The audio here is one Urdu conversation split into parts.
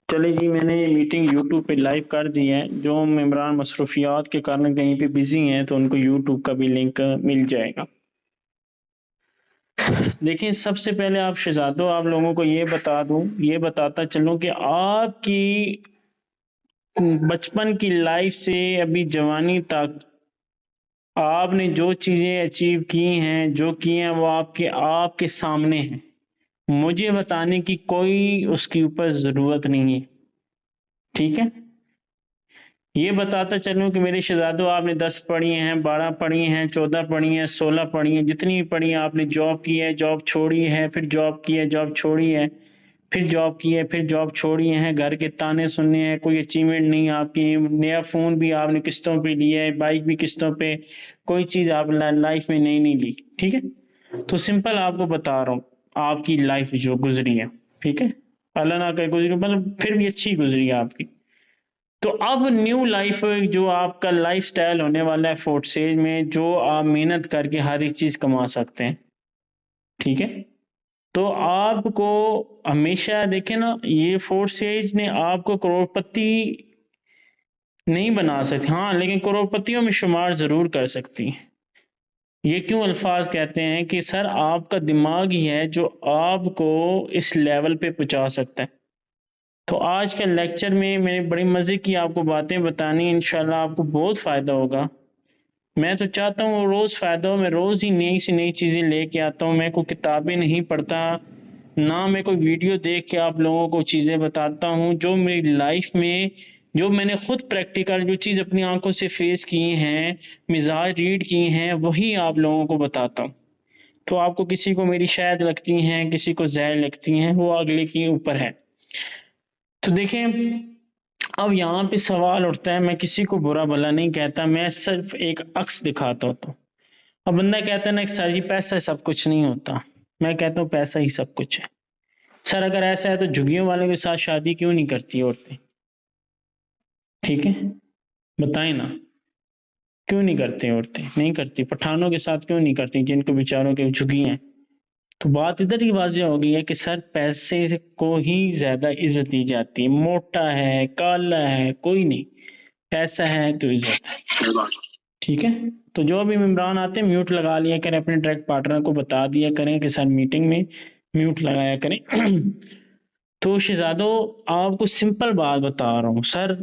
چلے جی، میں نے یہ میٹنگ یوٹیوب پہ لائیو کر دی ہے. جو ممبران مصروفیات کے کارن کہیں پہ بزی ہیں تو ان کو یوٹیوب کا بھی لنک مل جائے گا. دیکھیں، سب سے پہلے آپ شہزادوں، آپ لوگوں کو یہ بتاتا چلوں کہ آپ کی بچپن کی لائف سے ابھی جوانی تک آپ نے جو چیزیں اچیو کی ہیں، جو کی ہیں، وہ آپ کے سامنے ہیں. مجھے بتانے کی کوئی اس کے اوپر ضرورت نہیں ہے. ٹھیک ہے؟ یہ بتاتا چلوں کہ میرے شہزادوں، آپ نے 10 پڑھی ہیں، 12 پڑھی ہیں، 14 پڑھی ہیں، 16 پڑھی ہیں، جتنی بھی پڑھی ہیں. آپ نے جاب کی ہے، جاب چھوڑی ہے، پھر جاب کی ہے، جاب چھوڑی ہے، پھر جاب کی ہے، پھر جاب چھوڑی ہیں. گھر کے تانے سننے ہیں، کوئی اچیومنٹ نہیں آپ کی. نیا فون بھی آپ نے قسطوں پہ لیا ہے، بائک بھی قسطوں پہ. کوئی چیز آپ لائف میں نہیں لی. ٹھیک ہے؟ تو سمپل آپ کو بتا رہا ہوں آپ کی لائف جو گزری ہے. ٹھیک ہے؟ اللہ نہ کرے گزری، مطلب پھر بھی اچھی گزری ہے آپ کی. تو اب نیو لائف جو آپ کا لائف سٹائل ہونے والا ہے فورتھ اسٹیج میں، جو آپ محنت کر کے ہر ایک چیز کما سکتے ہیں. ٹھیک ہے؟ تو آپ کو ہمیشہ دیکھیں نا، یہ فورتھ اسٹیج نے آپ کو کروڑپتی نہیں بنا سکتی، ہاں، لیکن کروڑپتیوں میں شمار ضرور کر سکتی ہیں. یہ کیوں الفاظ کہتے ہیں کہ سر آپ کا دماغ ہی ہے جو آپ کو اس لیول پہ پہنچا سکتا ہے. تو آج کا لیکچر میں نے بڑی مزے کی آپ کو باتیں بتانی، انشاءاللہ آپ کو بہت فائدہ ہوگا. میں تو چاہتا ہوں روز فائدہ ہو، میں روز ہی نئی سی نئی چیزیں لے کے آتا ہوں. میں کوئی کتابیں نہیں پڑھتا، نہ میں کوئی ویڈیو دیکھ کے آپ لوگوں کو چیزیں بتاتا ہوں. جو میری لائف میں، جو میں نے خود پریکٹیکل جو چیز اپنی آنکھوں سے فیس کی ہیں، مزاج ریڈ کی ہیں، وہی آپ لوگوں کو بتاتا ہوں. تو آپ کو کسی کو میری شاید لگتی ہیں، کسی کو زہر لگتی ہیں، وہ اگلے کے اوپر ہے. تو دیکھیں، اب یہاں پہ سوال اٹھتا ہے، میں کسی کو برا بھلا نہیں کہتا، میں صرف ایک عکس دکھاتا ہوں. اب بندہ کہتا ہے نا کہ سر جی پیسہ سب کچھ نہیں ہوتا. میں کہتا ہوں پیسہ ہی سب کچھ ہے. سر اگر ایسا ہے تو جھگیوں والوں کے ساتھ شادی کیوں نہیں کرتی عورتیں؟ ٹھیک ہے، بتائیں نا، کیوں نہیں کرتے عورتیں؟ نہیں کرتی. پٹھانوں کے ساتھ کیوں نہیں کرتی جن کو بیچاروں کے جھگی ہیں؟ تو بات ادھر ہی واضح ہو گئی ہے کہ سر پیسے کو ہی زیادہ عزت دی جاتی ہے. موٹا ہے، کالا ہے، کوئی نہیں، پیسہ ہے تو عزت ہے. ٹھیک ہے؟ تو جو بھی ممبران آتے ہیں میوٹ لگا لیا کریں، اپنے ڈائریکٹ پارٹنر کو بتا دیا کریں کہ سر میٹنگ میں میوٹ لگایا کریں. تو شہزادوں، آپ کو سمپل بات بتا رہا ہوں، سر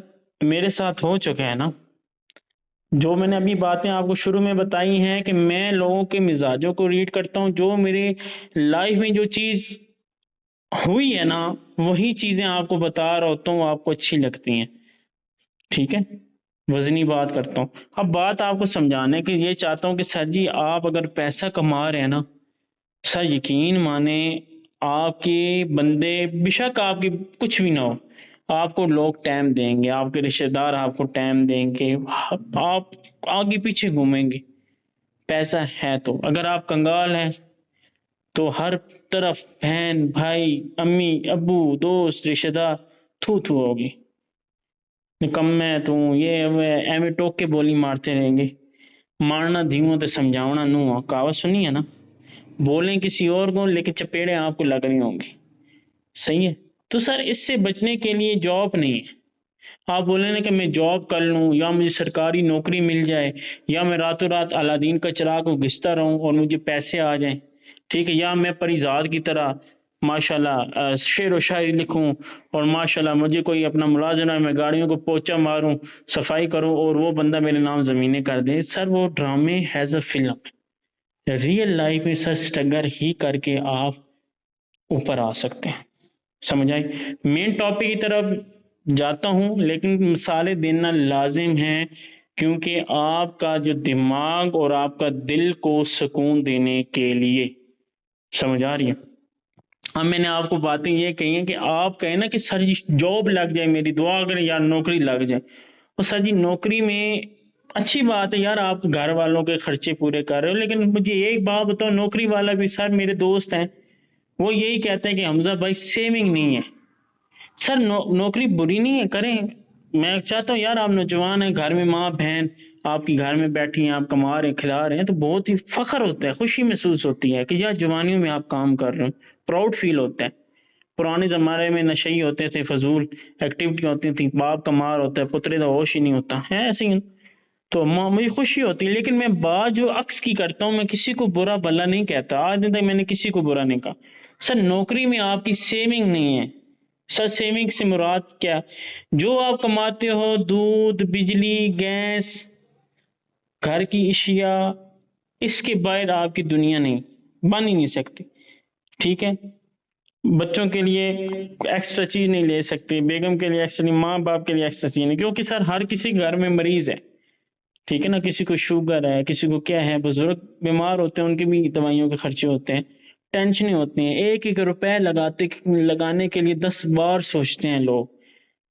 میرے ساتھ ہو چکا ہے نا. جو میں نے ابھی باتیں آپ کو شروع میں بتائی ہیں کہ میں لوگوں کے مزاجوں کو ریڈ کرتا ہوں. جو میری لائف میں جو چیز ہوئی ہے نا، وہی چیزیں آپ کو بتا رہا ہوتا ہوں، آپ کو اچھی لگتی ہیں. ٹھیک ہے؟ وزنی بات کرتا ہوں. اب بات آپ کو سمجھانے کے یہ چاہتا ہوں کہ سر جی آپ اگر پیسہ کما رہے ہیں نا، سر یقین مانیں آپ کے بندے، بے شک آپ کی کچھ بھی نہ ہو، آپ کو لوگ ٹائم دیں گے، آپ کے رشتہ دار آپ کو ٹائم دیں گے، آپ آگے پیچھے گھومیں گے. پیسہ ہے تو. اگر آپ کنگال ہیں تو ہر طرف بہن، بھائی، امی، ابو، دوست، رشتہ دار تھو تھو ہوگی. نکمے تو یہ ایویں ٹوک کے بولی مارتے رہیں گے. مارنا دھیموں تے سمجھاونا نو، کہاوت سنی ہے نا. بولیں کسی اور کو لیکن چپیڑیں آپ کو لگ رہی ہوں گی. صحیح ہے؟ تو سر اس سے بچنے کے لیے جاب نہیں ہے. آپ بولیں نا کہ میں جاب کر لوں، یا مجھے سرکاری نوکری مل جائے، یا میں راتوں رات الادین کا چراغ کو گھستا رہوں اور مجھے پیسے آ جائیں. ٹھیک ہے؟ یا میں پریزاد کی طرح ماشاءاللہ شعر و شاعری لکھوں، اور ماشاءاللہ مجھے کوئی اپنا ملازم ہے، میں گاڑیوں کو پوچھا ماروں، صفائی کروں، اور وہ بندہ میرے نام زمینیں کر دے. سر وہ ڈرامے has a film. Real life میں سر سٹرگل ہی کر کے آپ اوپر آ سکتے ہیں. سمجھ آئی؟ مین ٹاپک کی طرف جاتا ہوں لیکن مثالیں دینا لازم ہے، کیونکہ آپ کا جو دماغ اور آپ کا دل کو سکون دینے کے لیے. سمجھ آ رہی ہے؟ اب میں نے آپ کو باتیں یہ کہی ہیں کہ آپ کہیں نا کہ سر جی جاب لگ جائے، میری دعا کریں یار نوکری لگ جائے. اور سر جی نوکری میں اچھی بات ہے یار، آپ گھر والوں کے خرچے پورے کر رہے ہو، لیکن مجھے ایک بات بتاؤ، نوکری والا بھی، سر میرے دوست ہیں وہ یہی کہتے ہیں کہ حمزہ بھائی سیونگ نہیں ہے. سر نوکری بری نہیں ہے، کریں. میں چاہتا ہوں یار آپ نوجوان ہیں، گھر میں ماں بہن آپ کی گھر میں بیٹھی ہیں، آپ کما رہے ہیں، کھلا رہے ہیں، تو بہت ہی فخر ہوتا ہے، خوشی محسوس ہوتی ہے کہ یار جوانیوں میں آپ کام کر رہے ہیں، پراؤڈ فیل ہوتا ہے. پرانے زمانے میں نشئی ہوتے تھے، فضول ایکٹیویٹی ہوتی تھیں، باپ کا مار ہوتا ہے، پترے کا ہوش ہی نہیں ہوتا ہے، ایسے ہی تو مجھے خوشی ہوتی ہے، لیکن میں بات جو عکس کی کرتا ہوں، میں کسی کو برا بھلا نہیں کہتا، آج دن تک میں نے کسی کو برا نہیں کہا۔ سر نوکری میں آپ کی سیونگ نہیں ہے، سر سیونگ سے مراد کیا؟ جو آپ کماتے ہو، دودھ، بجلی، گیس، گھر کی اشیاء، اس کے باہر آپ کی دنیا نہیں بن ہی نہیں سکتی، ٹھیک ہے؟ بچوں کے لیے ایکسٹرا چیز نہیں لے سکتے، بیگم کے لیے ایکسٹرا نہیں، ماں باپ کے لیے ایکسٹرا چیز نہیں، کیونکہ سر ہر کسی گھر میں مریض ہے، ٹھیک ہے نا؟ کسی کو شوگر ہے، کسی کو کیا ہے، بزرگ بیمار ہوتے ہیں، ان کے بھی دوائیوں کے خرچے ہوتے ہیں، ٹینشنیں ہوتی ہیں، ایک ایک روپے لگانے کے لیے 10 بار سوچتے ہیں لوگ،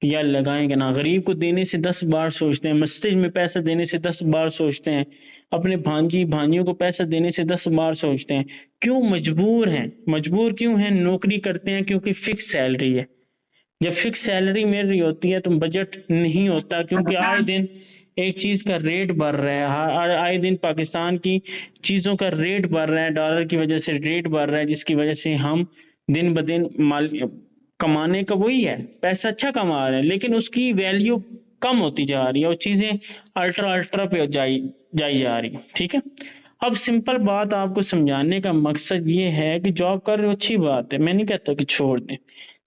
یا لگائیں گے نا؟ غریب کو دینے سے 10 بار سوچتے ہیں، مسجد میں پیسہ دینے سے 10 بار سوچتے ہیں، اپنے بھانجیوں کو پیسہ دینے سے 10 بار سوچتے ہیں۔ کیوں مجبور ہیں؟ مجبور کیوں ہیں؟ نوکری کرتے ہیں کیونکہ فکس سیلری ہے، جب فکس سیلری مل رہی ہوتی ہے تو بجٹ نہیں ہوتا، کیونکہ آئے دن ایک چیز کا ریٹ بڑھ رہا ہے، آئے دن پاکستان کی چیزوں کا ریٹ بڑھ رہا ہے، ڈالر کی وجہ سے ریٹ بڑھ رہا ہے، جس کی وجہ سے ہم دن بدن کمانے کا وہی ہے، پیسہ اچھا کما رہے ہیں، لیکن اس کی ویلیو کم ہوتی جا رہی ہے، اور چیزیں الٹرا پہ جائی جا رہی ہے، ٹھیک ہے؟ اب سمپل بات آپ کو سمجھانے کا مقصد یہ ہے کہ جاب کر رہے ہو اچھی بات ہے، میں نہیں کہتا کہ چھوڑ دیں،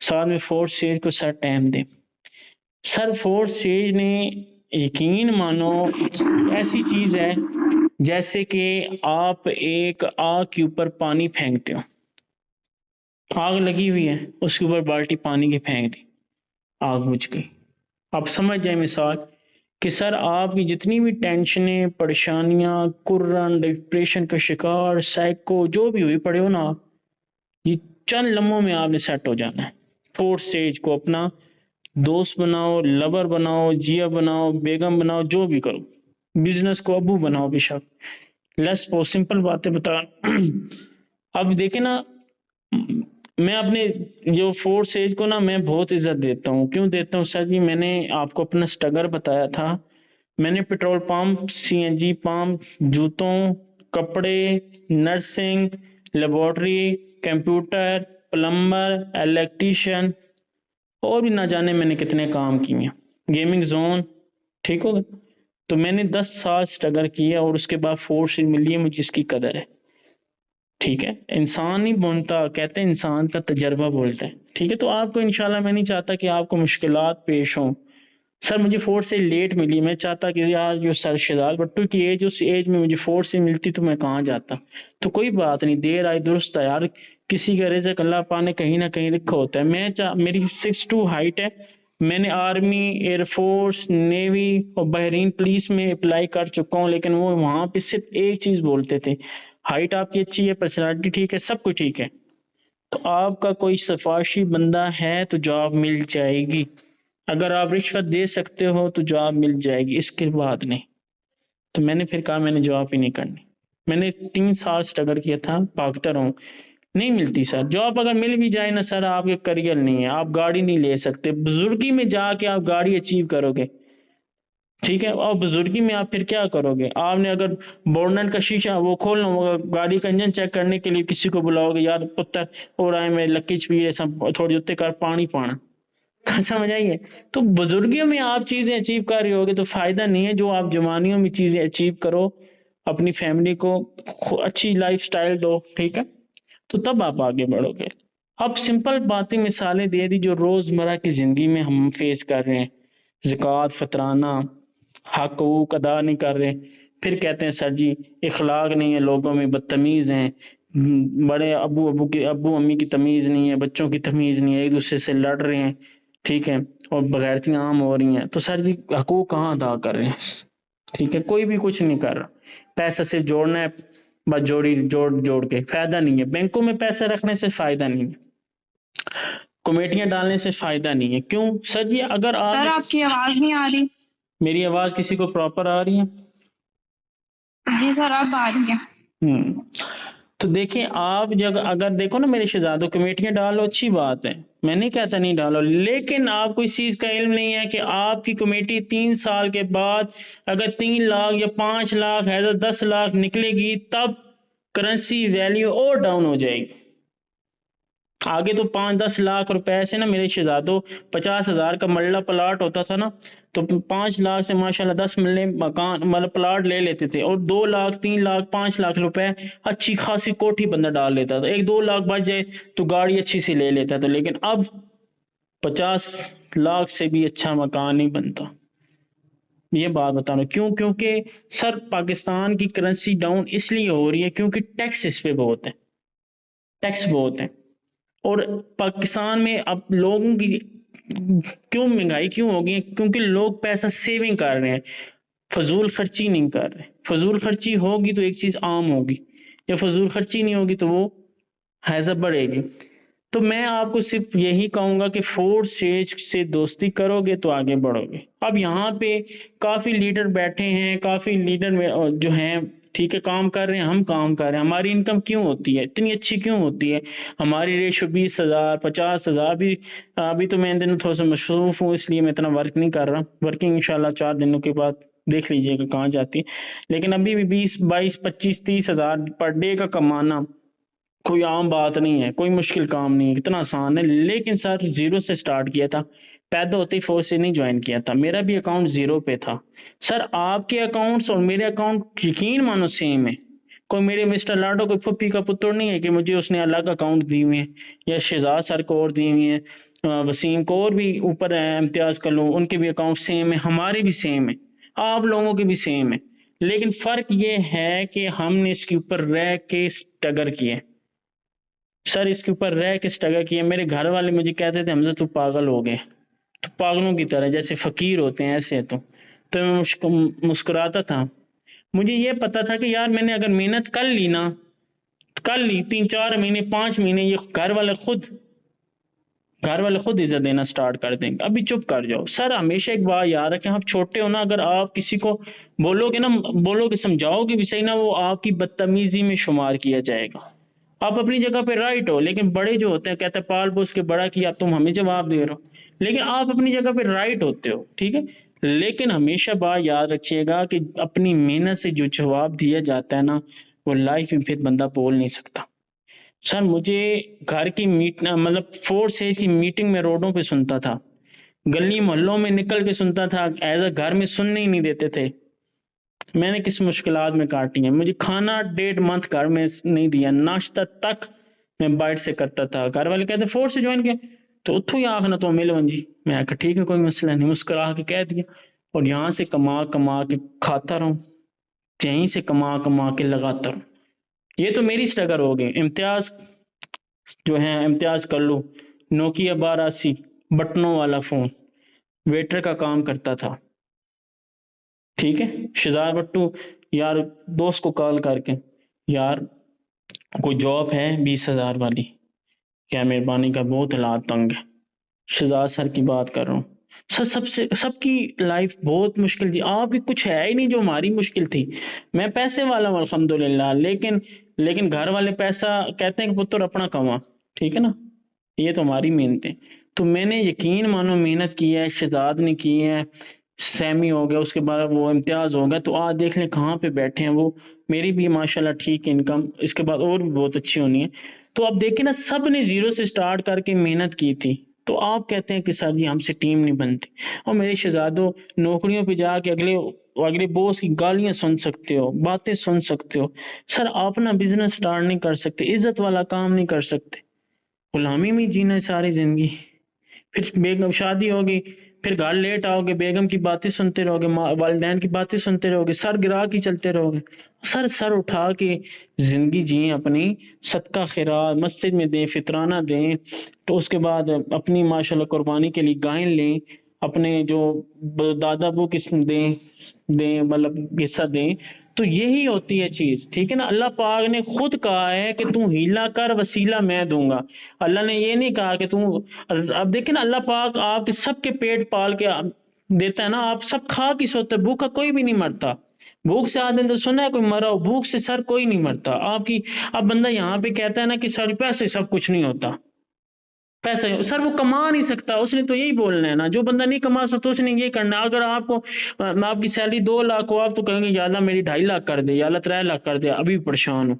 ساتھ میں فورتھ اسٹیج کو سر ٹائم دیں۔ سر فورتھ اسٹیج نے یقین مانو ایسی چیز ہے جیسے کہ آپ ایک آگ کے اوپر پانی پھینکتے ہو، آگ لگی ہوئی ہے، اس کے اوپر بالٹی پانی کی پھینک دی، آگ بجھ گئی۔ آپ سمجھ جائیں مثال کہ سر آپ کی جتنی بھی ٹینشنیں، پریشانیاں، کرن، ڈپریشن کا شکار، سائیکو جو بھی ہوئی پڑے ہو نا، یہ چند لمحوں میں آپ نے سیٹ ہو جانا ہے۔ فورتھ اسٹیج کو اپنا دوست بناؤ، لور بناؤ، جیا بناؤ، بیگم بناؤ، جو بھی کرو، بزنس کو ابو بناؤ بے شک، لیس بہت سمپل باتیں بتا۔ اب دیکھیں نا، میں اپنے جو فورتھ اسٹیج کو نا میں بہت عزت دیتا ہوں۔ کیوں دیتا ہوں سر جی؟ میں نے آپ کو اپنا سٹرگل بتایا تھا، میں نے پیٹرول پمپ، سی این جی پمپ، جوتوں، کپڑے، nursing, laboratory, computer, plumber, electrician, اور بھی نہ جانے میں نے کتنے کام کیے ہیں، گیمنگ زون، ٹھیک ہوگا؟ تو میں نے 10 سال سٹرگل کیا، اور اس کے بعد فورس ملی ہے، مجھے اس کی قدر ہے، ٹھیک ہے؟ انسان نہیں بولتا، کہتے ہیں انسان کا تجربہ بولتا ہے، ٹھیک ہے؟ تو آپ کو انشاءاللہ میں نہیں چاہتا کہ آپ کو مشکلات پیش ہوں۔ سر مجھے فورس سے لیٹ ملی، میں چاہتا کہ یار جو سر شہزاد بٹو کی ایج، اس ایج میں مجھے فورس سے ملتی تو میں کہاں جاتا؟ تو کوئی بات نہیں، دیر آئی درست ہے یار، کسی کا رزق اللہ پاک نے کہیں نہ کہیں لکھا ہوتا ہے۔ میری 6'2" ہائٹ ہے، میں نے آرمی، ایئر فورس، نیوی اور بحرین پولیس میں اپلائی کر چکا ہوں، لیکن وہ وہاں پہ صرف ایک چیز بولتے تھے، ہائٹ آپ کی اچھی ہے، پرسنالٹی ٹھیک ہے، سب کچھ ٹھیک ہے، تو آپ کا کوئی سفارشی بندہ ہے تو جاب مل جائے گی، اگر آپ رشوت دے سکتے ہو تو جاب مل جائے گی، اس کے بعد نہیں۔ تو میں نے پھر کہا میں نے جاب ہی نہیں کرنی، میں نے 3 سال سٹرگل کیا تھا، بھاگتا رہوں، نہیں ملتی سر جاب۔ اگر مل بھی جائے نا سر، آپ کے کریئر نہیں ہے، آپ گاڑی نہیں لے سکتے، بزرگی میں جا کے آپ گاڑی اچیو کرو گے، ٹھیک ہے؟ اور بزرگی میں آپ پھر کیا کرو گے؟ آپ نے اگر بورنٹ کا شیشہ وہ کھولنا ہوگا، گاڑی کا انجن چیک کرنے کے لیے کسی کو بلاؤ گے، یار پتر اور آئے میں لکیچ بھی ایسا تھوڑی اتنے کر پانی پانا، سمجھ آئیے؟ تو بزرگیوں میں آپ چیزیں اچیو کر رہے ہوگے تو فائدہ نہیں ہے، جو آپ جوانیوں میں چیزیں اچیو کرو، اپنی فیملی کو اچھی لائف سٹائل دو، ٹھیک ہے؟ تو تب آپ آگے بڑھو گے۔ اب سمپل باتیں مثالیں دے دی جو روزمرہ کی زندگی میں ہم فیس کر رہے ہیں، زکوٰۃ، فطرانہ، حقوق ادا نہیں کر رہے، پھر کہتے ہیں سر جی اخلاق نہیں ہے لوگوں میں، بدتمیز ہیں، بڑے ابو امی کی تمیز نہیں ہے، بچوں کی تمیز نہیں ہے، ایک دوسرے سے لڑ رہے ہیں، ٹھیک ہے؟ اور بغیرتیاں عام ہو رہی ہیں، تو سر جی حقوق کہاں ادا کر رہے ہیں؟ ٹھیک ہے؟ کوئی بھی کچھ نہیں کر رہا، پیسہ صرف جوڑنا ہے، بس جوڑ کے فائدہ نہیں ہے، بینکوں میں پیسے رکھنے سے فائدہ نہیں ہے، کمیٹیاں ڈالنے سے فائدہ نہیں ہے۔ کیوں سر جی؟ اگر آپ کی آواز نہیں آ رہی، میری آواز کسی کو پراپر آ رہی ہے؟ جی سر اب آ رہی ہے۔ تو دیکھیں آپ جب اگر دیکھو نا میرے شہزادوں، کمیٹیاں ڈالو اچھی بات ہے، میں نہیں کہتا نہیں ڈالو، لیکن آپ کو اس چیز کا علم نہیں ہے کہ آپ کی کمیٹی 3 سال کے بعد اگر 3 لاکھ یا 5 لاکھ ہے تو 10 لاکھ نکلے گی، تب کرنسی ویلیو اور ڈاؤن ہو جائے گی، آگے تو 5-10 لاکھ روپے سے نا میرے شہزادوں 50,000 کا ملہ پلاٹ ہوتا تھا نا، تو 5 لاکھ سے ماشاءاللہ 10 ملے مکان مطلب پلاٹ لے لیتے تھے، اور 2 لاکھ 3 لاکھ 5 لاکھ روپے اچھی خاصی کوٹھی بندہ ڈال لیتا تھا، 1-2 لاکھ بچ جائے تو گاڑی اچھی سی لے لیتا تھا۔ لیکن اب 50 لاکھ سے بھی اچھا مکان نہیں بنتا۔ یہ بات بتا رہا ہوں کیوں؟ کیونکہ سر پاکستان کی کرنسی ڈاؤن اس لیے ہو رہی ہے کیونکہ ٹیکس اس پہ بہت ہے، ٹیکس بہت ہے، اور پاکستان میں اب لوگوں کی کیوں مہنگائی کیوں ہوگی ہے؟ کیونکہ لوگ پیسہ سیونگ کر رہے ہیں، فضول خرچی نہیں کر رہے۔ فضول خرچی ہوگی تو ایک چیز عام ہوگی، یا فضول خرچی نہیں ہوگی تو وہ حیضہ بڑھے گی۔ تو میں آپ کو صرف یہی کہوں گا کہ فورتھ اسٹیج سے دوستی کرو گے تو آگے بڑھو گے۔ اب یہاں پہ کافی لیڈر بیٹھے ہیں، کافی لیڈر جو ہیں ٹھیک ہے کام کر رہے ہیں، ہم کام کر رہے ہیں، ہماری انکم کیوں ہوتی ہے اتنی اچھی کیوں ہوتی ہے؟ ہماری ریشو 20,000 50,000 بھی، ابھی تو میں ان دنوں تھوڑا سا مصروف ہوں اس لیے میں اتنا ورک نہیں کر رہا، ورکنگ انشاءاللہ 4 دنوں کے بعد دیکھ لیجئے کہ کہاں جاتی ہے، لیکن ابھی بھی 20 22 25 30,000 پر ڈے کا کمانا کوئی عام بات نہیں ہے، کوئی مشکل کام نہیں ہے، اتنا آسان ہے۔ لیکن سر زیرو سے سٹارٹ کیا تھا، پیدا ہوتے ہی فورس سے نہیں جوائن کیا تھا، میرا بھی اکاؤنٹ زیرو پہ تھا۔ سر آپ کے اکاؤنٹس اور میرے اکاؤنٹ یقین مانو سیم ہے، کوئی میرے مسٹر لاڈو کوئی پھپھی کا پتر نہیں ہے کہ مجھے اس نے الگ اکاؤنٹ دی ہوئے ہیں، یا شہزاد سر کو اور دی ہوئی ہیں، وسیم کو اور بھی اوپر ہیں، امتیاز کلو ان کے بھی اکاؤنٹ سیم ہے، ہمارے بھی سیم ہے، آپ لوگوں کے بھی سیم ہے، لیکن فرق یہ ہے کہ ہم نے اس کے اوپر رہ کے سٹرگل کیے۔ سر اس کے اوپر رہ کے سٹرگل کیا۔ میرے گھر والے مجھے کہتے تھے حمزہ تو پاگل ہو گئے، تو پاگلوں کی طرح جیسے فقیر ہوتے ہیں ایسے تو میں مسکراتا تھا۔ مجھے یہ پتا تھا کہ یار میں نے اگر محنت کر لی نا، کر لی 3-4 مہینے 5 مہینے، یہ گھر والے خود عزت دینا سٹارٹ کر دیں گے۔ ابھی چپ کر جاؤ۔ سر ہمیشہ ایک بات یاد رکھیں، آپ چھوٹے ہو نا، اگر آپ کسی کو بولو گے سمجھاؤ گے بھی صحیح نا، وہ آپ کی بدتمیزی میں شمار کیا جائے گا۔ آپ اپنی جگہ پہ رائٹ ہو، لیکن بڑے جو ہوتے ہیں کہتے ہیں پال پوس کے بڑا کیا تم ہمیں جواب دے رہے ہو، لیکن آپ اپنی جگہ پہ رائٹ ہوتے ہو، ٹھیک ہے، لیکن ہمیشہ بات یاد رکھیے گا کہ اپنی محنت سے جو جواب دیا جاتا ہے نا، وہ لائف میں پھر بندہ بول نہیں سکتا۔ سر مجھے گھر کی مطلب 4 سیج کی میٹنگ میں روڈوں پہ سنتا تھا، گلی محلوں میں نکل کے سنتا تھا، ایز اے گھر میں سننے ہی نہیں دیتے تھے۔ میں نے کس مشکلات میں کاٹی ہیں، مجھے کھانا 1.5 منتھ گھر میں نہیں دیا، ناشتہ تک میں بائٹ سے کرتا تھا۔ گھر والے کہتے فورس سے جوائن کیا تو اتھو ہی آخنا تو مل ون جی، میں کہا ٹھیک ہے کوئی مسئلہ نہیں، مسکرا کے کہہ دیا، اور یہاں سے کما کے کھاتا رہوں، یہیں سے کما کے لگاتا رہوں۔ یہ تو میری سٹرگل ہو گئی۔ امتیاز جو ہیں، امتیاز کلو، نوکیا 1280 بٹنوں والا فون، ویٹر کا کام کرتا تھا، ٹھیک ہے۔ شہزاد بٹو یار دوست کو کال کر کے، یار کوئی جاب ہے 20,000 والی، کیا مہربانی کا بہت حالات تنگ ہے۔ شہزاد سر کی بات کر رہا ہوں سر، سب کی لائف بہت مشکل تھی، آپ کی کچھ ہے ہی نہیں جو ہماری مشکل تھی۔ میں پیسے والا ہوں الحمدللہ، لیکن گھر والے پیسہ کہتے ہیں کہ پتر اپنا کما، ٹھیک ہے نا، یہ تو ہماری محنت ہے۔ تو میں نے یقین مانو محنت کی ہے، شہزاد نے کی ہے، سیمی ہو گیا، اس کے بعد وہ امتیاز ہو گیا، تو آج دیکھ لیں کہاں پہ بیٹھے ہیں وہ۔ میری بھی ماشاءاللہ ٹھیک انکم، اس کے بعد اور بھی بہت اچھی ہونی ہے۔ تو اب دیکھیں نا، سب نے زیرو سے سٹارٹ کر کے محنت کی تھی، تو آپ کہتے ہیں کہ سر جی ہم سے ٹیم نہیں بنتی۔ اور میرے شہزادوں، نوکریوں پہ جا کے اگلے بوس کی گالیاں سن سکتے ہو، باتیں سن سکتے ہو، سر اپنا بزنس سٹارٹ نہیں کر سکتے، عزت والا کام نہیں کر سکتے، غلامی میں جینا ساری زندگی۔ پھر بیگم شادی ہوگی، پھر گھر لیٹ آؤ گے، بیگم کی باتیں سنتے رہو گے، والدین کی باتیں سنتے رہو گے، سر گرا کے چلتے رہو گے۔ سر اٹھا کے زندگی جئیں اپنی، صدقہ خیرات مسجد میں دیں، فطرانہ دیں، تو اس کے بعد اپنی ماشاءاللہ قربانی کے لیے گائیں لیں، اپنے جو دادا ابو کی دیں مطلب حصہ دیں، تو یہی ہوتی ہے چیز، ٹھیک ہے نا۔ اللہ پاک نے خود کہا ہے کہ تو ہیلا کر وسیلہ میں دوں گا، اللہ نے یہ نہیں کہا کہ اب دیکھیں نا، اللہ پاک آپ کے سب کے پیٹ پال کے دیتا ہے نا، آپ سب کھا کی سوتے، بھوکا کوئی بھی نہیں مرتا، بھوک سے آدمی تو سنا ہے کوئی مرا ہو، بھوک سے سر کوئی نہیں مرتا۔ اب بندہ یہاں پہ کہتا ہے نا کہ سر پیسے سب کچھ نہیں ہوتا، پیسہ سر وہ کما نہیں سکتا، اس نے تو یہی بولنا ہے نا، جو بندہ نہیں کما سکتا اس نے یہ کرنا۔ اگر آپ کی سیلری 2 لاکھ ہو، آپ تو کہیں گے یا اللہ میری 2.5 لاکھ کر دے، یا اللہ 3 لاکھ کر دے، ابھی پریشان ہوں۔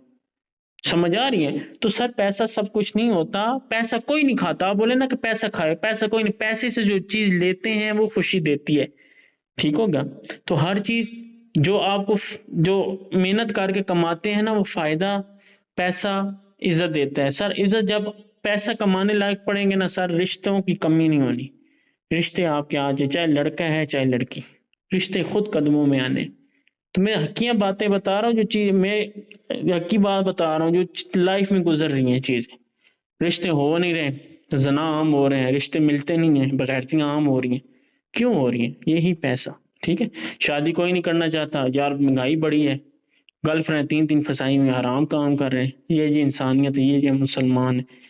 سمجھ آ رہی ہے؟ تو سر پیسہ سب کچھ نہیں ہوتا، پیسہ کوئی نہیں کھاتا. آپ بولے نا کہ پیسہ کھائے، پیسہ کوئی نہیں. پیسے سے جو چیز لیتے ہیں وہ خوشی دیتی ہے. ٹھیک ہوگا؟ تو ہر چیز جو آپ کو جو محنت کر کے کماتے ہیں نا، وہ فائدہ، پیسہ عزت دیتا ہے. سر عزت جب پیسہ کمانے لائق پڑیں گے نا سر، رشتوں کی کمی نہیں ہونی. رشتے آپ کے آ جائے، چاہے لڑکا ہے چاہے لڑکی، رشتے خود قدموں میں آنے. تو میں حقیقی باتیں بتا رہا ہوں، جو چیز میں حقیقی بات بتا رہا ہوں، جو لائف میں گزر رہی ہیں چیزیں. رشتے ہو نہیں رہے، زنا عام ہو رہے ہیں، رشتے ملتے نہیں ہیں، بغیرتیاں عام ہو رہی ہیں. کیوں ہو رہی ہیں؟ یہی پیسہ. ٹھیک ہے، شادی کوئی نہیں کرنا چاہتا، یار مہنگائی بڑی ہے، گرل فرینڈ تین پھنسائی ہوئی، حرام کام کر رہے ہیں. یہ جی انسانیت ہے، یہ جی مسلمان ہے.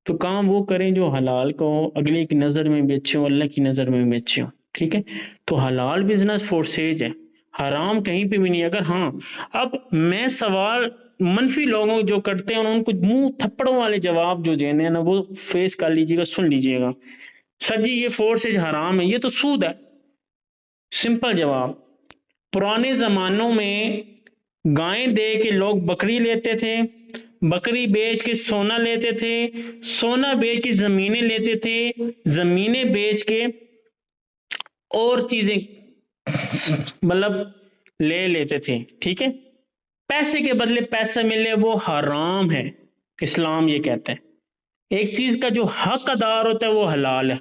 تو کام وہ کریں جو حلال کو اگلے کی نظر میں بھی اچھے ہو، اللہ کی نظر میں بھی اچھے ہو. ٹھیک ہے، تو حلال بزنس فورسیج ہے، حرام کہیں پہ بھی نہیں. اگر ہاں، اب میں سوال منفی لوگوں جو کرتے ہیں ان کو منہ تھپڑوں والے جواب جو دینے ہیں نا، وہ فیس کر لیجیے گا، سن لیجیے گا. سر جی یہ فورسیج حرام ہے، یہ تو سود ہے. سمپل جواب. پرانے زمانوں میں گائیں دے کے لوگ بکری لیتے تھے، بکری بیچ کے سونا لیتے تھے، سونا بیچ کے زمینیں لیتے تھے، زمینیں بیچ کے اور چیزیں مطلب لے لیتے تھے. ٹھیک ہے، پیسے کے بدلے پیسہ ملے وہ حرام ہے. اسلام یہ کہتا ہے ایک چیز کا جو حق ادار ہوتا ہے وہ حلال ہے.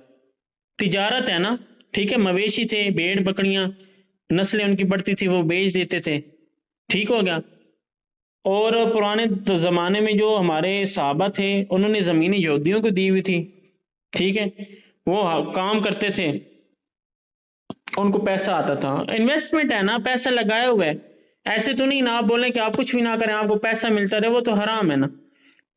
تجارت ہے نا. ٹھیک ہے، مویشی تھے، بھیڑ بکریاں، نسلیں ان کی بڑھتی تھی، وہ بیچ دیتے تھے. ٹھیک ہو گیا. اور پرانے زمانے میں جو ہمارے صحابہ تھے انہوں نے زمینیں یہودیوں کو دی ہوئی تھی. ٹھیک ہے، وہ کام کرتے تھے، ان کو پیسہ آتا تھا. انویسٹمنٹ ہے نا، پیسہ لگایا ہوا ہے. ایسے تو نہیں نا آپ بولیں کہ آپ کچھ بھی نہ کریں آپ کو پیسہ ملتا رہے، وہ تو حرام ہے نا.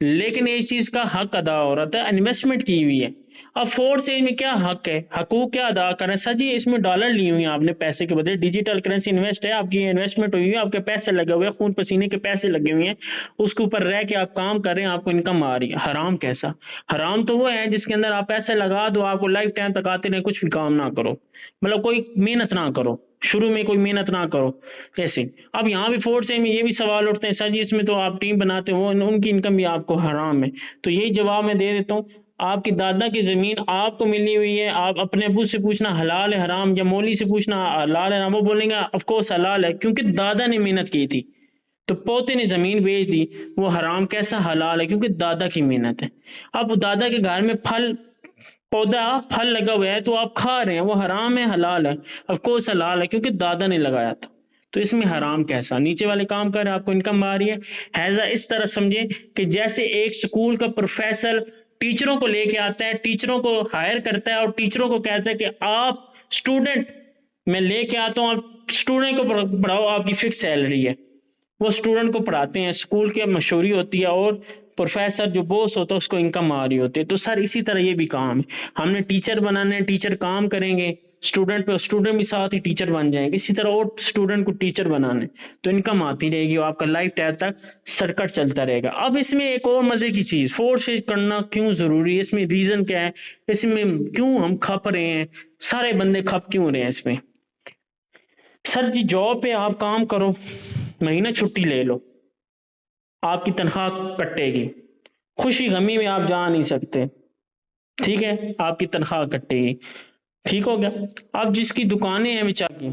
لیکن ایک چیز کا حق ادا ہو رہا تھا، انویسٹمنٹ کی ہوئی ہے. اب فورتھ اسٹیج میں کیا حق ہے، حقوق کیا ادا کریں؟ سر جی اس میں ڈالر لی ہوئی ہیں آپ نے پیسے کے بدلے، ڈیجیٹل کرنسی انویسٹ ہے، آپ کی انویسٹمنٹ ہوئی ہے، آپ کے پیسے لگے ہوئے ہیں، خون پسینے کے پیسے لگے ہوئے ہیں، اس کے اوپر رہ کے آپ کام کر رہے ہیں، آپ کو انکم آ رہی ہے. حرام کیسا؟ حرام تو وہ ہے جس کے اندر آپ پیسے لگا دو، آپ کو لائف ٹائم تک آتے رہے، کچھ بھی کام نہ کرو، مطلب کوئی محنت نہ کرو، شروع میں کوئی محنت نہ کرو. ایسے اب یہاں بھی فورتھ اسٹیج میں یہ بھی سوال اٹھتے ہیں، سر جی اس میں تو آپ ٹیم بناتے ہو، ان کی انکم بھی آپ کو حرام ہے. تو یہی جواب میں دے دیتا ہوں. آپ کی دادا کی زمین آپ کو ملی ہوئی ہے، آپ اپنے ابو سے پوچھنا حلال ہے حرام، یا مولوی سے پوچھنا حلال ہے، وہ بولیں گے آف کورس حلال ہے کیونکہ دادا نے محنت کی تھی. تو پوتے نے زمین بیچ دی، وہ حرام کیسا؟ حلال ہے کیونکہ دادا کی محنت ہے. اب دادا کے گھر میں پودا پھل لگا ہوا ہے تو آپ کھا رہے ہیں، وہ حرام ہے حلال ہے؟ آف کورس حلال ہے کیونکہ دادا نے لگایا تھا. تو اس میں حرام کیسا؟ نیچے والے کام کر رہے ہیں، آپ کو انکم آ رہی ہے. ہیذا اس طرح سمجھیں کہ جیسے ایک سکول کا پروفیسر ٹیچروں کو لے کے آتا ہے، ٹیچروں کو ہائر کرتا ہے اور ٹیچروں کو کہتا ہے کہ آپ اسٹوڈنٹ میں لے کے آتا ہوں، آپ اسٹوڈنٹ کو پڑھاؤ، آپ کی فکس سیلری ہے. وہ اسٹوڈنٹ کو پڑھاتے ہیں، اسکول کی مشہوری ہوتی ہے، اور پروفیسر جو بوس ہوتا ہے اس کو انکم آ رہی ہوتی ہے. تو سر اسی طرح یہ بھی کام ہے، ہم نے ٹیچر بنانا ہے، ٹیچر کام کریں گے اسٹوڈنٹ پہ، اسٹوڈنٹ بھی ساتھ ہی ٹیچر بن جائیں گے. اسی طرح اور اسٹوڈنٹ کو ٹیچر بنانے تو انکم آتی رہے گی، اور آپ کا لائف ٹائم تک سرکٹ چلتا رہے گا. اب اس میں ایک اور مزے کی چیز، فورس کرنا کیوں ضروری ہے، اس میں ریزن کیا ہے، اس میں کیوں ہم کھپ رہے ہیں، سارے بندے کھپ کیوں رہے ہیں اس میں؟ سر جی جاب پہ آپ کام کرو، مہینہ چھٹی لے لو، آپ کی تنخواہ کٹے گی، خوشی غمی میں آپ جا نہیں سکتے. ٹھیک ہے، آپ کی تنخواہ کٹے گی. ٹھیک ہو گیا. اب جس کی دکانیں ہیں بیچارے کی